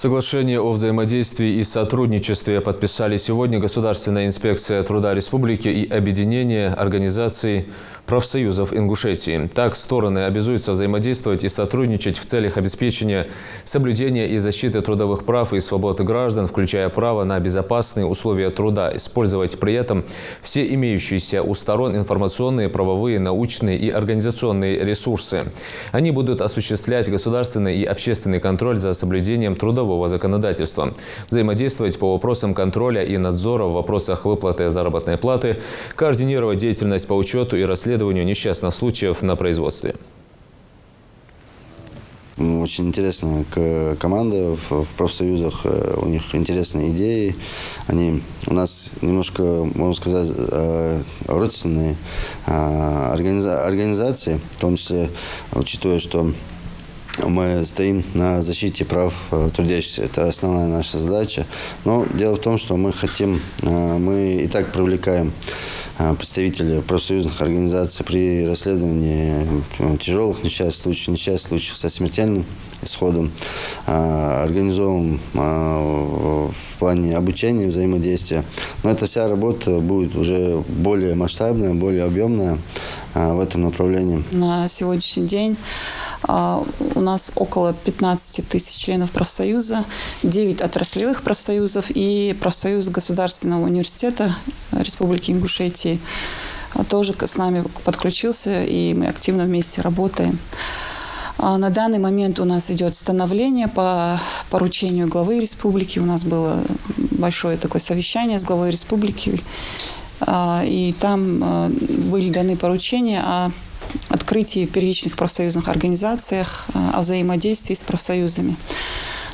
Соглашение о взаимодействии и сотрудничестве подписали сегодня Государственная инспекция труда Республики и Объединение организаций профсоюзов Ингушетии. Так, стороны обязуются взаимодействовать и сотрудничать в целях обеспечения соблюдения и защиты трудовых прав и свобод граждан, включая право на безопасные условия труда, использовать при этом все имеющиеся у сторон информационные, правовые, научные и организационные ресурсы. Они будут осуществлять государственный и общественный контроль за соблюдением трудового законодательства, взаимодействовать по вопросам контроля и надзора в вопросах выплаты заработной платы, координировать деятельность по учету и расследованию несчастных случаев на производстве. Очень интересная команда в профсоюзах, у них интересные идеи. Они у нас немножко, можно сказать, родственные организации, в том числе, учитывая, что мы стоим на защите прав трудящихся. Это основная наша задача. Но дело в том, что мы и так привлекаем представителей профсоюзных организаций при расследовании тяжелых несчастных случаев со смертельным исходом, организовываем в плане обучения, взаимодействия. Но эта вся работа будет уже более масштабная, более объемная в этом направлении. На сегодняшний день у нас около 15 тысяч членов профсоюза, 9 отраслевых профсоюзов и профсоюз Государственного университета Республики Ингушетии тоже с нами подключился, и мы активно вместе работаем. На данный момент у нас идет становление по поручению главы республики. У нас было большое такое совещание с главой республики, и там были даны поручения о открытии первичных профсоюзных организациях, о взаимодействии с профсоюзами.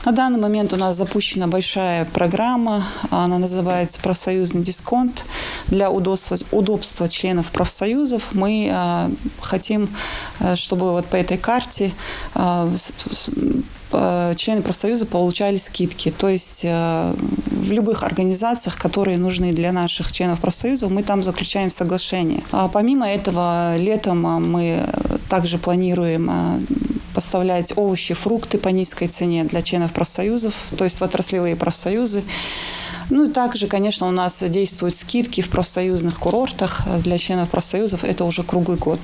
На данный момент у нас запущена большая программа, она называется «Профсоюзный дисконт». Для удобства членов профсоюзов мы хотим, чтобы вот по этой карте члены профсоюза получали скидки. То есть в любых организациях, которые нужны для наших членов профсоюзов, мы там заключаем соглашение. Помимо этого, летом мы также планируем поставлять овощи, фрукты по низкой цене для членов профсоюзов, то есть в отраслевые профсоюзы. Ну и также, конечно, у нас действуют скидки в профсоюзных курортах для членов профсоюзов. Это уже круглый год.